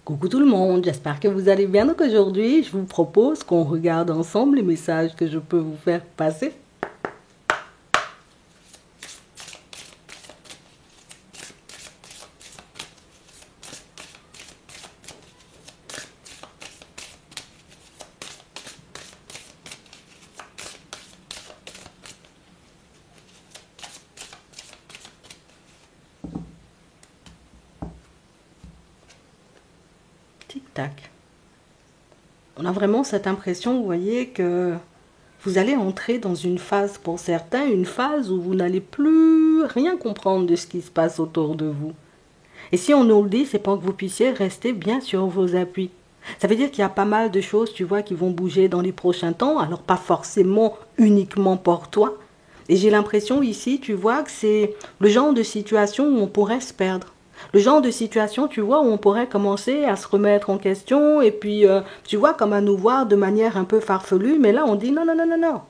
Coucou tout le monde, j'espère que vous allez bien. Donc aujourd'hui, je vous propose qu'on regarde ensemble les messages que je peux vous faire passer. Tic-tac. On a vraiment cette impression, vous voyez, que vous allez entrer dans une phase, pour certains, une phase où vous n'allez plus rien comprendre de ce qui se passe autour de vous. Et si on nous le dit, c'est pour que vous puissiez rester bien sur vos appuis. Ça veut dire qu'il y a pas mal de choses, tu vois, qui vont bouger dans les prochains temps. Alors pas forcément uniquement pour toi. Et j'ai l'impression ici, tu vois, que c'est le genre de situation où on pourrait se perdre. Le genre de situation, tu vois, où on pourrait commencer à se remettre en question et puis, tu vois, comme à nous voir de manière un peu farfelue. Mais là, on dit non, non, non, non, non.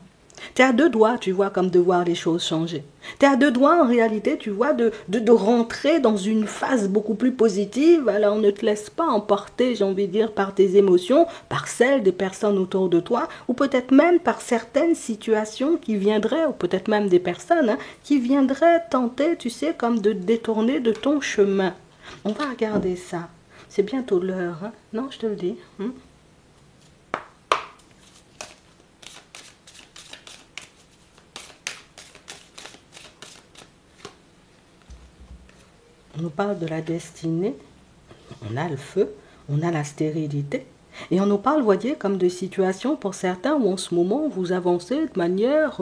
T'es à deux doigts, tu vois, comme de voir les choses changer. T'es à deux doigts, en réalité, tu vois, de rentrer dans une phase beaucoup plus positive. Alors, ne te laisse pas emporter, j'ai envie de dire, par tes émotions, par celles des personnes autour de toi, ou peut-être même par certaines situations qui viendraient, ou peut-être même des personnes, qui viendraient tenter, tu sais, comme de te détourner de ton chemin. On va regarder ça. C'est bientôt l'heure, hein? Non, je te le dis. On nous parle de la destinée, on a le feu, on a la stérilité. Et on nous parle, vous voyez, comme de situations pour certains où en ce moment vous avancez de manière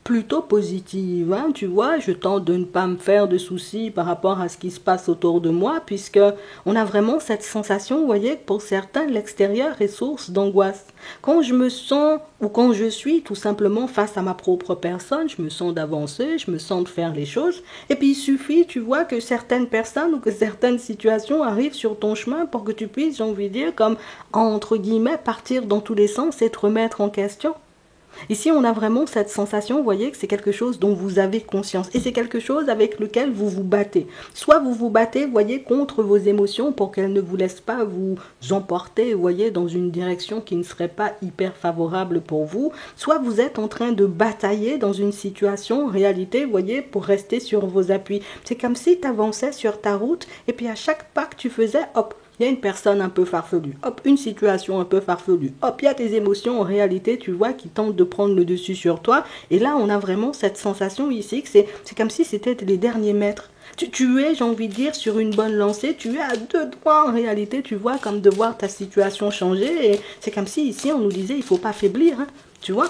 plutôt positive. Hein, tu vois, je tente de ne pas me faire de soucis par rapport à ce qui se passe autour de moi, puisque on a vraiment cette sensation, vous voyez, que pour certains, l'extérieur est source d'angoisse. Quand je me sens ou quand je suis tout simplement face à ma propre personne, je me sens d'avancer, je me sens de faire les choses. Et puis il suffit, tu vois, que certaines personnes ou que certaines situations arrivent sur ton chemin pour que tu puisses, j'ai envie de dire, comme entre guillemets, partir dans tous les sens et te remettre en question. Ici, on a vraiment cette sensation, vous voyez, que c'est quelque chose dont vous avez conscience. Et c'est quelque chose avec lequel vous vous battez. Soit vous vous battez, vous voyez, contre vos émotions pour qu'elles ne vous laissent pas vous emporter, vous voyez, dans une direction qui ne serait pas hyper favorable pour vous. Soit vous êtes en train de batailler dans une situation, en réalité, vous voyez, pour rester sur vos appuis. C'est comme si tu avançais sur ta route et puis à chaque pas que tu faisais, hop, il y a une personne un peu farfelue, hop, une situation un peu farfelue, hop, il y a tes émotions en réalité, tu vois, qui tentent de prendre le dessus sur toi. Et là, on a vraiment cette sensation ici que c'est comme si c'était les derniers mètres. Tu es, j'ai envie de dire, sur une bonne lancée, tu es à deux doigts en réalité, tu vois, comme de voir ta situation changer. Et c'est comme si ici, on nous disait, il ne faut pas faiblir, hein, tu vois.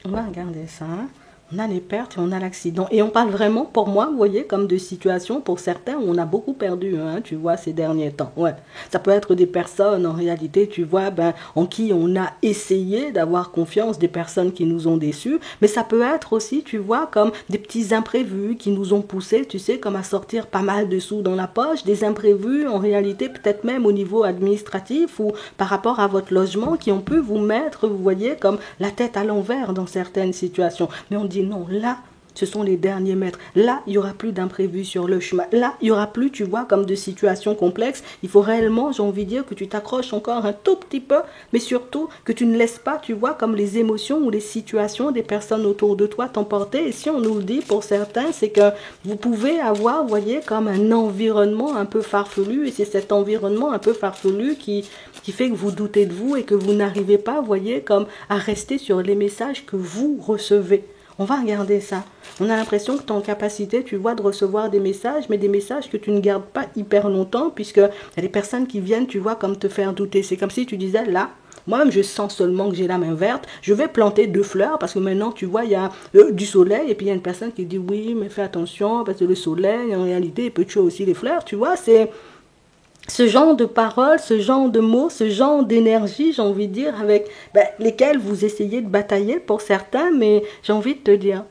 On va regarder ça, hein. On a les pertes et on a l'accident. Et on parle vraiment, pour moi, vous voyez, comme de situations, pour certains, où on a beaucoup perdu, hein, tu vois, ces derniers temps. Ouais. Ça peut être des personnes, en réalité, tu vois, en qui on a essayé d'avoir confiance, des personnes qui nous ont déçus. Mais ça peut être aussi, tu vois, comme des petits imprévus qui nous ont poussés, tu sais, comme à sortir pas mal de sous dans la poche. Des imprévus, en réalité, peut-être même au niveau administratif ou par rapport à votre logement, qui ont pu vous mettre, vous voyez, comme la tête à l'envers dans certaines situations. Mais on dit non, là, ce sont les derniers mètres. Là, il n'y aura plus d'imprévus sur le chemin. Là, il n'y aura plus, tu vois, comme de situations complexes. Il faut réellement, j'ai envie de dire, que tu t'accroches encore un tout petit peu, mais surtout que tu ne laisses pas, tu vois, comme les émotions ou les situations des personnes autour de toi t'emporter. Et si on nous le dit pour certains, c'est que vous pouvez avoir, vous voyez, comme un environnement un peu farfelu. Et c'est cet environnement un peu farfelu qui fait que vous doutez de vous et que vous n'arrivez pas, vous voyez, comme à rester sur les messages que vous recevez. On va regarder ça. On a l'impression que tu es en capacité, tu vois, de recevoir des messages, mais des messages que tu ne gardes pas hyper longtemps, puisque il y a des personnes qui viennent, tu vois, comme te faire douter. C'est comme si tu disais, là, moi-même, je sens seulement que j'ai la main verte. Je vais planter 2 fleurs, parce que maintenant, tu vois, il y a du soleil, et puis il y a une personne qui dit, oui, mais fais attention, parce que le soleil, en réalité, il peut tuer aussi les fleurs, tu vois, c'est ce genre de paroles, ce genre de mots, ce genre d'énergie, j'ai envie de dire, avec lesquels vous essayez de batailler pour certains, mais j'ai envie de te dire,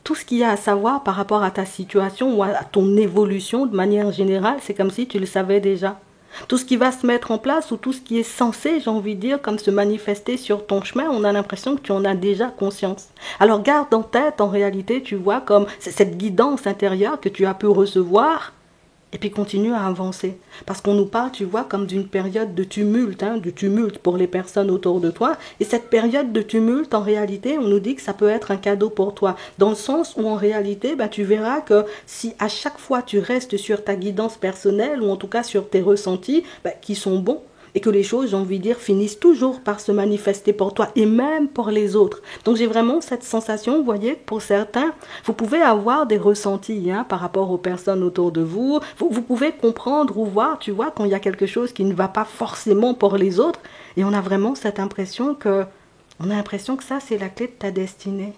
tout ce qu'il y a à savoir par rapport à ta situation ou à ton évolution de manière générale, c'est comme si tu le savais déjà. Tout ce qui va se mettre en place ou tout ce qui est censé, j'ai envie de dire, comme se manifester sur ton chemin, on a l'impression que tu en as déjà conscience. Alors garde en tête, en réalité, tu vois, comme cette guidance intérieure que tu as pu recevoir, Et puis continue à avancer. Parce qu'on nous parle, tu vois, comme d'une période de tumulte, hein, du tumulte pour les personnes autour de toi. Et cette période de tumulte, en réalité, on nous dit que ça peut être un cadeau pour toi. Dans le sens où, en réalité, bah, tu verras que si à chaque fois tu restes sur ta guidance personnelle, ou en tout cas sur tes ressentis, bah, qui sont bons, et que les choses, j'ai envie de dire, finissent toujours par se manifester pour toi et même pour les autres. Donc j'ai vraiment cette sensation, vous voyez, que pour certains, vous pouvez avoir des ressentis hein, par rapport aux personnes autour de vous. Vous pouvez comprendre ou voir, tu vois, quand il y a quelque chose qui ne va pas forcément pour les autres. Et on a vraiment cette impression que, ça, c'est la clé de ta destinée.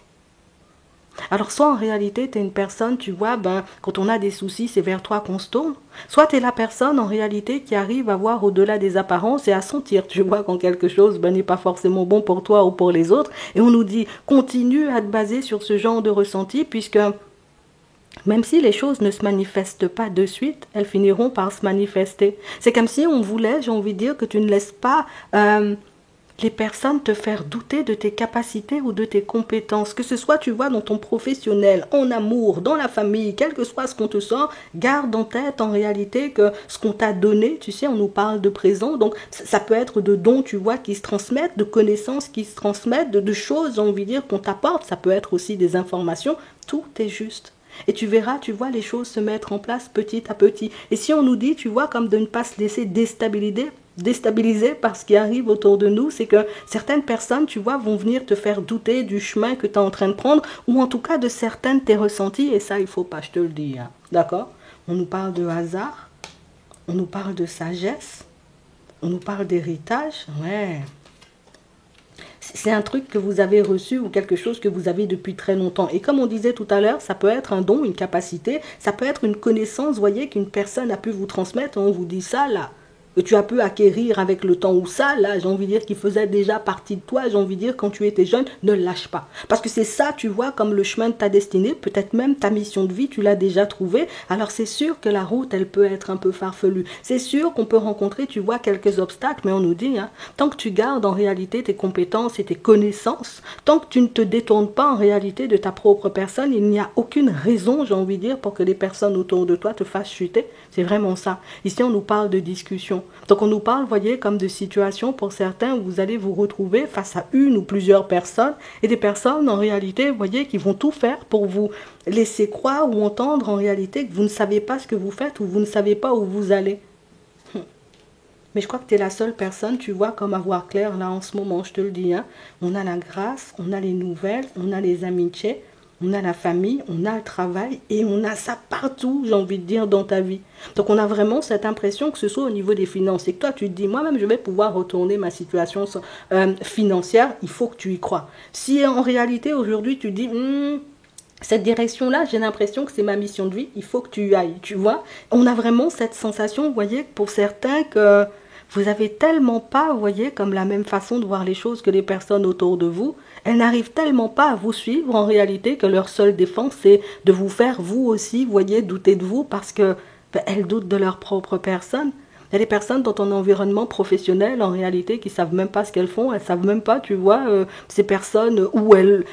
Alors soit en réalité tu es une personne, tu vois, ben, quand on a des soucis, c'est vers toi qu'on se tourne. Soit tu es la personne en réalité qui arrive à voir au-delà des apparences et à sentir, tu vois, quand quelque chose ben, n'est pas forcément bon pour toi ou pour les autres. Et on nous dit, continue à te baser sur ce genre de ressenti puisque même si les choses ne se manifestent pas de suite, elles finiront par se manifester. C'est comme si on voulait, j'ai envie de dire, que tu ne laisses pas les personnes te faire douter de tes capacités ou de tes compétences. Que ce soit, tu vois, dans ton professionnel, en amour, dans la famille, quel que soit ce qu'on te sort, garde en tête en réalité que ce qu'on t'a donné, tu sais, on nous parle de présent, donc ça peut être de dons, tu vois, qui se transmettent, de connaissances qui se transmettent, de choses, j'ai envie de dire, qu'on t'apporte, ça peut être aussi des informations, tout est juste. Et tu verras, tu vois, les choses se mettre en place petit à petit. Et si on nous dit, tu vois, comme de ne pas se laisser déstabiliser par ce qui arrive autour de nous, c'est que certaines personnes, tu vois, vont venir te faire douter du chemin que tu es en train de prendre, ou en tout cas de certains de tes ressentis, et ça, il faut pas, je te le dis, hein. D'accord? On nous parle de hasard, on nous parle de sagesse, on nous parle d'héritage, ouais. C'est un truc que vous avez reçu ou quelque chose que vous avez depuis très longtemps. Et comme on disait tout à l'heure, ça peut être un don, une capacité, ça peut être une connaissance, voyez, qu'une personne a pu vous transmettre. On vous dit ça, là, que tu as pu acquérir avec le temps ou ça, là, j'ai envie de dire, qui faisait déjà partie de toi, j'ai envie de dire, quand tu étais jeune, ne lâche pas. Parce que c'est ça, tu vois, comme le chemin de ta destinée, peut-être même ta mission de vie, tu l'as déjà trouvée. Alors c'est sûr que la route, elle peut être un peu farfelue. C'est sûr qu'on peut rencontrer, tu vois, quelques obstacles, mais on nous dit, hein, tant que tu gardes en réalité tes compétences et tes connaissances, tant que tu ne te détournes pas en réalité de ta propre personne, il n'y a aucune raison, j'ai envie de dire, pour que les personnes autour de toi te fassent chuter. C'est vraiment ça. Ici, on nous parle de discussion. Donc on nous parle, voyez, comme de situations pour certains où vous allez vous retrouver face à une ou plusieurs personnes et des personnes en réalité, voyez, qui vont tout faire pour vous laisser croire ou entendre en réalité que vous ne savez pas ce que vous faites ou vous ne savez pas où vous allez. Mais je crois que tu es la seule personne, tu vois, comme à voir clair là en ce moment, je te le dis. Hein. On a la grâce, on a les nouvelles, on a les amitiés, on a la famille, on a le travail et on a ça partout, j'ai envie de dire, dans ta vie. Donc on a vraiment cette impression que ce soit au niveau des finances. Et que toi, tu te dis, moi-même, je vais pouvoir retourner ma situation financière, il faut que tu y crois. Si en réalité, aujourd'hui, tu te dis... cette direction-là, j'ai l'impression que c'est ma mission de vie, il faut que tu y ailles, tu vois. On a vraiment cette sensation, vous voyez, pour certains que vous avez tellement pas, vous voyez, comme la même façon de voir les choses que les personnes autour de vous. Elles n'arrivent tellement pas à vous suivre en réalité que leur seule défense, c'est de vous faire, vous aussi, vous voyez, douter de vous parce que elles doutent de leur propre personne. Il y a des personnes dans ton environnement professionnel, en réalité, qui savent même pas ce qu'elles font. Elles savent même pas, tu vois, ces personnes où elles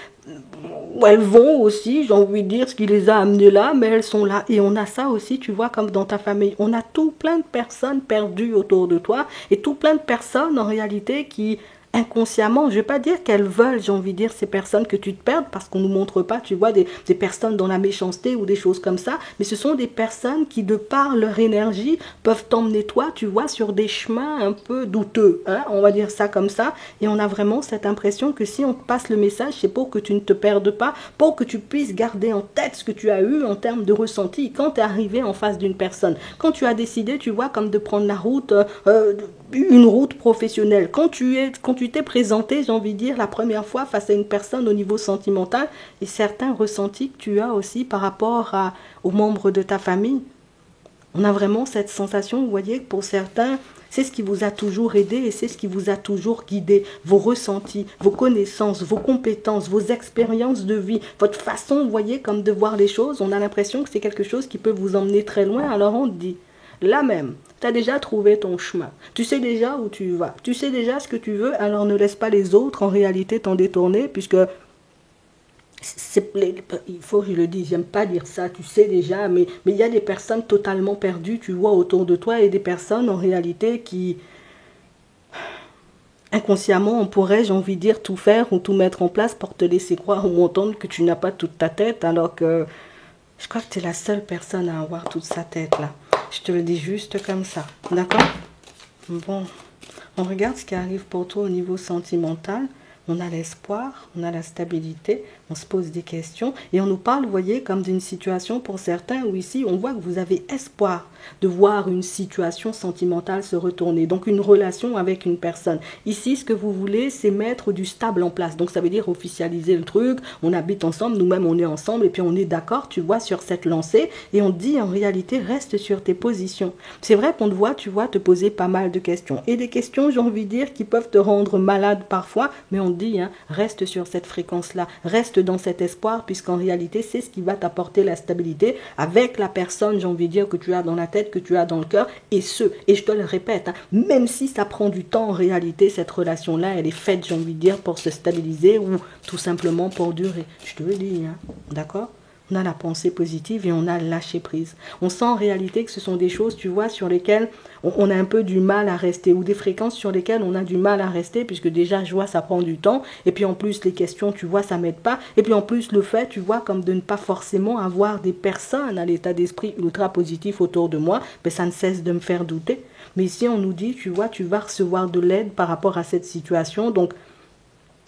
vont aussi, j'ai envie de dire, ce qui les a amenées là, mais elles sont là. Et on a ça aussi, tu vois, comme dans ta famille. On a tout plein de personnes perdues autour de toi et tout plein de personnes, en réalité, qui... inconsciemment, je ne vais pas dire qu'elles veulent, j'ai envie de dire, ces personnes que tu te perdes parce qu'on ne nous montre pas, tu vois, des personnes dans la méchanceté ou des choses comme ça, mais ce sont des personnes qui, de par leur énergie, peuvent t'emmener toi, tu vois, sur des chemins un peu douteux, hein, on va dire ça comme ça, et on a vraiment cette impression que si on te passe le message, c'est pour que tu ne te perdes pas, pour que tu puisses garder en tête ce que tu as eu en termes de ressenti quand tu es arrivé en face d'une personne, quand tu as décidé, tu vois, comme de prendre la route, une route professionnelle, quand tu t'es présenté, j'ai envie de dire, la première fois face à une personne au niveau sentimental et certains ressentis que tu as aussi par rapport aux membres de ta famille. On a vraiment cette sensation, vous voyez, que pour certains, c'est ce qui vous a toujours aidé et c'est ce qui vous a toujours guidé. Vos ressentis, vos connaissances, vos compétences, vos expériences de vie, votre façon, vous voyez, comme de voir les choses. On a l'impression que c'est quelque chose qui peut vous emmener très loin. Alors on te dit, là même, tu as déjà trouvé ton chemin. Tu sais déjà où tu vas. Tu sais déjà ce que tu veux, alors ne laisse pas les autres en réalité t'en détourner, puisque Il faut que je le dise, j'aime pas dire ça, tu sais déjà, mais il y a des personnes totalement perdues, tu vois, autour de toi, et des personnes en réalité qui, inconsciemment, on pourrait, j'ai envie de dire, tout faire ou tout mettre en place pour te laisser croire ou entendre que tu n'as pas toute ta tête, alors que je crois que tu es la seule personne à avoir toute sa tête là. Je te le dis juste comme ça, d'accord? Bon, on regarde ce qui arrive pour toi au niveau sentimental. On a l'espoir, on a la stabilité, on se pose des questions et on nous parle, vous voyez, comme d'une situation pour certains où ici on voit que vous avez espoir de voir une situation sentimentale se retourner, donc une relation avec une personne. Ici, ce que vous voulez, c'est mettre du stable en place, donc ça veut dire officialiser le truc, on habite ensemble, nous-mêmes on est ensemble et puis on est d'accord, tu vois, sur cette lancée et on dit en réalité, reste sur tes positions. C'est vrai qu'on te voit, tu vois, te poser pas mal de questions et des questions, j'ai envie de dire, qui peuvent te rendre malade parfois, mais on dit, hein, reste sur cette fréquence-là, reste dans cet espoir, puisqu'en réalité, c'est ce qui va t'apporter la stabilité avec la personne, j'ai envie de dire, que tu as dans la tête, que tu as dans le cœur, et je te le répète, hein, même si ça prend du temps, en réalité, cette relation-là, elle est faite, j'ai envie de dire, pour se stabiliser ou tout simplement pour durer. Je te le dis, hein, d'accord? On a la pensée positive et on a lâché prise. On sent en réalité que ce sont des choses, tu vois, sur lesquelles on a un peu du mal à rester, ou des fréquences sur lesquelles on a du mal à rester, puisque déjà, je vois, ça prend du temps, et puis en plus, les questions, tu vois, ça m'aide pas, et puis en plus, le fait, tu vois, comme de ne pas forcément avoir des personnes à l'état d'esprit ultra positif autour de moi, ben, ça ne cesse de me faire douter. Mais ici, on nous dit, tu vois, tu vas recevoir de l'aide par rapport à cette situation, donc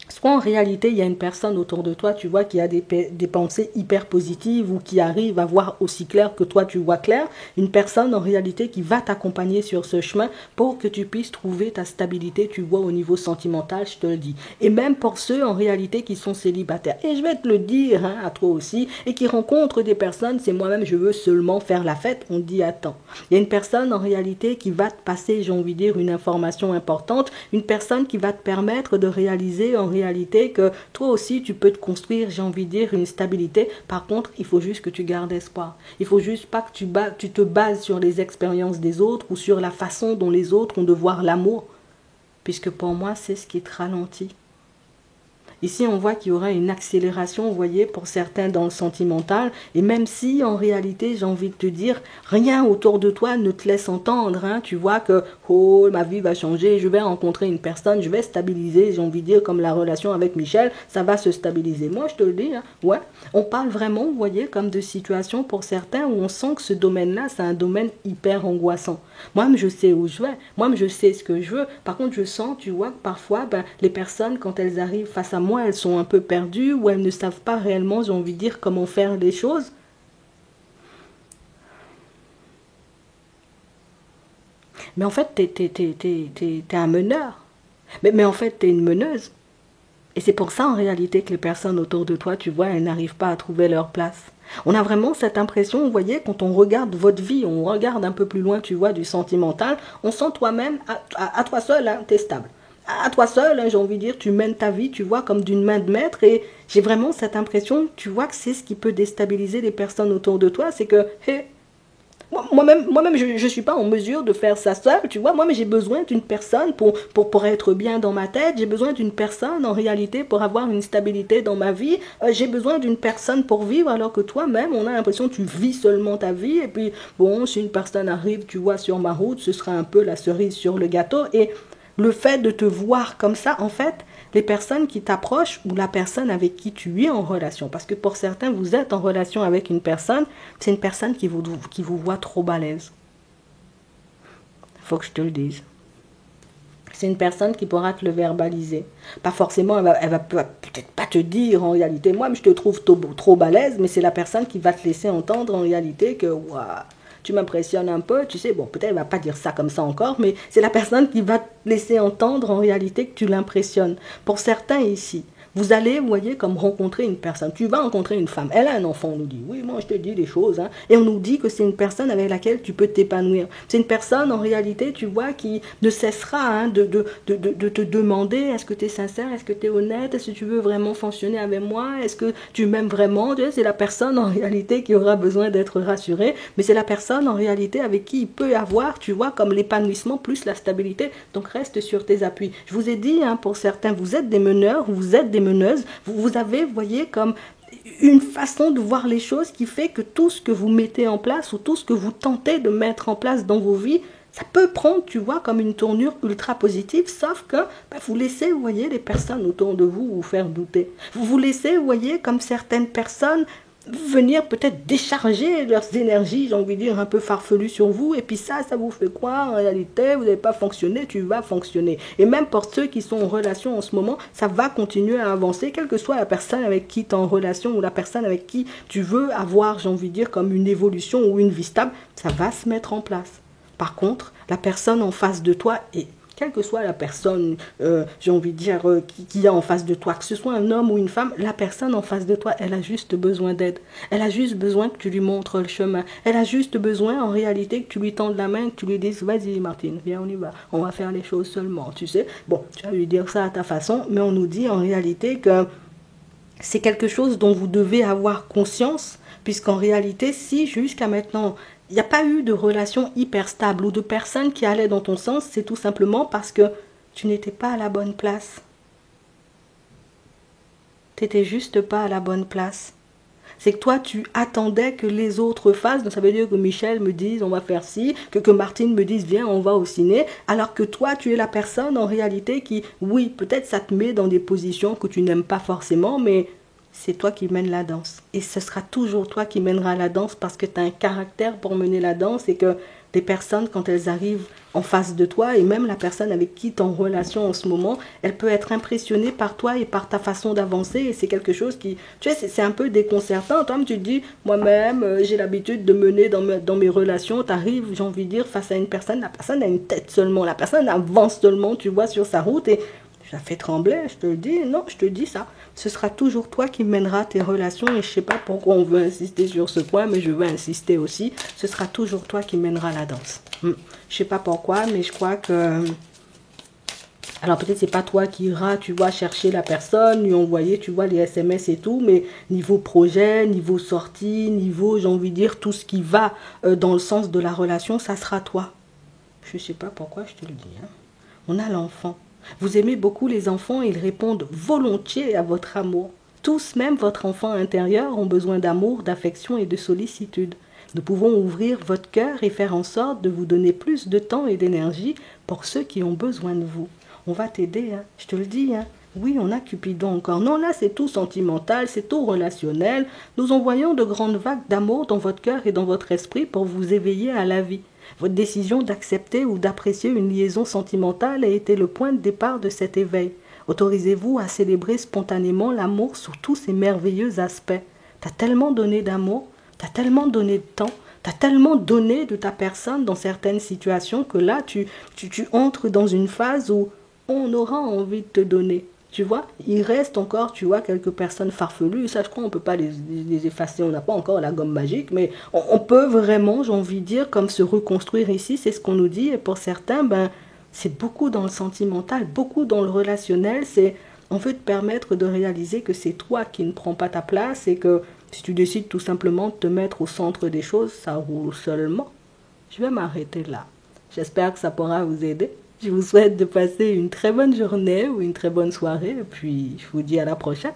soit en réalité, il y a une personne autour de toi, tu vois, qui a des pensées hyper positives ou qui arrive à voir aussi clair que toi, tu vois clair. Une personne, en réalité, qui va t'accompagner sur ce chemin pour que tu puisses trouver ta stabilité, tu vois, au niveau sentimental, je te le dis. Et même pour ceux, en réalité, qui sont célibataires. Et je vais te le dire, hein, à toi aussi, et qui rencontrent des personnes, c'est moi-même, je veux seulement faire la fête, on dit attends. Il y a une personne, en réalité, qui va te passer, j'ai envie de dire, une information importante, une personne qui va te permettre de réaliser, en réalité, que toi aussi tu peux te construire, j'ai envie de dire, une stabilité. Par contre, il faut juste que tu gardes espoir. Il faut juste pas que tu te bases sur les expériences des autres ou sur la façon dont les autres ont de voir l'amour, puisque pour moi c'est ce qui te ralentit. Ici, on voit qu'il y aura une accélération, vous voyez, pour certains dans le sentimental. Et même si, en réalité, j'ai envie de te dire, rien autour de toi ne te laisse entendre. Hein. Tu vois que, oh, ma vie va changer, je vais rencontrer une personne, je vais stabiliser, j'ai envie de dire, comme la relation avec Michel, ça va se stabiliser. Moi, je te le dis, hein, ouais. On parle vraiment, vous voyez, comme de situations pour certains où on sent que ce domaine-là, c'est un domaine hyper angoissant. Moi-même, je sais où je vais. Moi-même, je sais ce que je veux. Par contre, je sens, tu vois, que parfois, ben, les personnes, quand elles arrivent face à moi, elles sont un peu perdues ou elles ne savent pas réellement, j'ai envie de dire, comment faire les choses. Mais en fait, t'es un meneur. Mais en fait, t'es une meneuse. Et c'est pour ça, en réalité, que les personnes autour de toi, tu vois, elles n'arrivent pas à trouver leur place. On a vraiment cette impression, vous voyez, quand on regarde votre vie, on regarde un peu plus loin, tu vois, du sentimental, on sent toi-même, à toi seul, hein, t'es stable. À toi seul, hein, j'ai envie de dire, tu mènes ta vie, tu vois, comme d'une main de maître. Et j'ai vraiment cette impression, tu vois, que c'est ce qui peut déstabiliser les personnes autour de toi, c'est que, hé, moi-même, je ne suis pas en mesure de faire ça seul, tu vois. Moi-même, j'ai besoin d'une personne pour être bien dans ma tête. J'ai besoin d'une personne, en réalité, pour avoir une stabilité dans ma vie. J'ai besoin d'une personne pour vivre, alors que toi-même, on a l'impression que tu vis seulement ta vie. Et puis, bon, si une personne arrive, tu vois, sur ma route, ce sera un peu la cerise sur le gâteau. Et le fait de te voir comme ça, en fait, les personnes qui t'approchent ou la personne avec qui tu es en relation, parce que pour certains, vous êtes en relation avec une personne, c'est une personne qui vous voit trop balèze. Il faut que je te le dise. C'est une personne qui pourra te le verbaliser. Pas forcément, elle va peut-être pas te dire en réalité, moi, je te trouve trop balèze, mais c'est la personne qui va te laisser entendre en réalité que, waouh, tu m'impressionnes un peu, tu sais, bon, peut-être elle va pas dire ça comme ça encore, mais c'est la personne qui va te laisser entendre en réalité que tu l'impressionnes. Pour certains ici, vous allez, vous voyez, comme rencontrer une personne. Tu vas rencontrer une femme. Elle a un enfant, on nous dit. Oui, moi, je te dis des choses. Hein. Et on nous dit que c'est une personne avec laquelle tu peux t'épanouir. C'est une personne, en réalité, tu vois, qui ne cessera hein, de te demander est-ce que tu es sincère, est-ce que tu es honnête, est-ce que tu veux vraiment fonctionner avec moi, est-ce que tu m'aimes vraiment. C'est la personne, en réalité, qui aura besoin d'être rassurée. Mais c'est la personne, en réalité, avec qui il peut avoir, tu vois, comme l'épanouissement plus la stabilité. Donc, reste sur tes appuis. Je vous ai dit, hein, pour certains, vous êtes des meneurs, vous êtes des meneuses, vous avez, vous voyez, comme une façon de voir les choses qui fait que tout ce que vous mettez en place ou tout ce que vous tentez de mettre en place dans vos vies, ça peut prendre, tu vois, comme une tournure ultra positive, sauf que vous laissez, vous voyez, les personnes autour de vous vous faire douter. Vous vous laissez, vous voyez, comme certaines personnes venir peut-être décharger leurs énergies, j'ai envie de dire, un peu farfelues sur vous, et puis ça vous fait croire, en réalité, vous n'avez pas fonctionné, tu vas fonctionner. Et même pour ceux qui sont en relation en ce moment, ça va continuer à avancer, quelle que soit la personne avec qui tu es en relation, ou la personne avec qui tu veux avoir, j'ai envie de dire, comme une évolution ou une vie stable, ça va se mettre en place. Par contre, la personne en face de toi est quelle que soit la personne, j'ai envie de dire, qui est en face de toi, que ce soit un homme ou une femme, la personne en face de toi, elle a juste besoin d'aide. Elle a juste besoin que tu lui montres le chemin. Elle a juste besoin, en réalité, que tu lui tendes la main, que tu lui dises, vas-y Martine, viens, on y va. On va faire les choses seulement, tu sais. Bon, tu vas lui dire ça à ta façon, mais on nous dit en réalité que c'est quelque chose dont vous devez avoir conscience, puisqu'en réalité, si jusqu'à maintenant, il n'y a pas eu de relation hyper stable ou de personnes qui allaient dans ton sens, c'est tout simplement parce que tu n'étais pas à la bonne place. Tu n'étais juste pas à la bonne place. C'est que toi, tu attendais que les autres fassent. Donc ça veut dire que Michel me dise, on va faire ci, que Martine me dise, viens, on va au ciné. Alors que toi, tu es la personne, en réalité, qui, oui, peut-être ça te met dans des positions que tu n'aimes pas forcément, mais c'est toi qui mènes la danse. Et ce sera toujours toi qui mèneras la danse parce que tu as un caractère pour mener la danse et que les personnes, quand elles arrivent en face de toi, et même la personne avec qui tu es en relation en ce moment, elle peut être impressionnée par toi et par ta façon d'avancer. Et c'est quelque chose qui, tu sais, c'est un peu déconcertant. Toi, tu te dis, moi-même, j'ai l'habitude de mener dans mes relations. Tu arrives, j'ai envie de dire, face à une personne, la personne a une tête seulement, la personne avance seulement, tu vois, sur sa route et ça fait trembler, je te le dis. Non, je te dis ça. Ce sera toujours toi qui mèneras tes relations et je ne sais pas pourquoi on veut insister sur ce point, mais je veux insister aussi. Ce sera toujours toi qui mèneras la danse. Je ne sais pas pourquoi, mais je crois que... Alors peut-être c'est pas toi qui iras, tu vois, chercher la personne, lui envoyer, tu vois, les SMS et tout, mais niveau projet, niveau sortie, niveau, j'ai envie de dire, tout ce qui va dans le sens de la relation, ça sera toi. Je ne sais pas pourquoi je te le dis. Hein. On a l'enfant. Vous aimez beaucoup les enfants, ils répondent volontiers à votre amour. Tous, même votre enfant intérieur, ont besoin d'amour, d'affection et de sollicitude. Nous pouvons ouvrir votre cœur et faire en sorte de vous donner plus de temps et d'énergie pour ceux qui ont besoin de vous. On va t'aider, hein, je te le dis. Hein. Oui, on a Cupidon encore. Non, là, c'est tout sentimental, c'est tout relationnel. Nous envoyons de grandes vagues d'amour dans votre cœur et dans votre esprit pour vous éveiller à la vie. Votre décision d'accepter ou d'apprécier une liaison sentimentale a été le point de départ de cet éveil. Autorisez-vous à célébrer spontanément l'amour sous tous ses merveilleux aspects. T'as tellement donné d'amour, t'as tellement donné de temps, t'as tellement donné de ta personne dans certaines situations que là, tu entres dans une phase où on aura envie de te donner. Tu vois, il reste encore, tu vois, quelques personnes farfelues. Ça, je crois, on ne peut pas les effacer. On n'a pas encore la gomme magique, mais on peut vraiment, j'ai envie de dire, comme se reconstruire ici. C'est ce qu'on nous dit. Et pour certains, ben, c'est beaucoup dans le sentimental, beaucoup dans le relationnel. On veut te permettre de réaliser que c'est toi qui ne prends pas ta place et que si tu décides tout simplement de te mettre au centre des choses, ça roule seulement. Je vais m'arrêter là. J'espère que ça pourra vous aider. Je vous souhaite de passer une très bonne journée ou une très bonne soirée et puis je vous dis à la prochaine.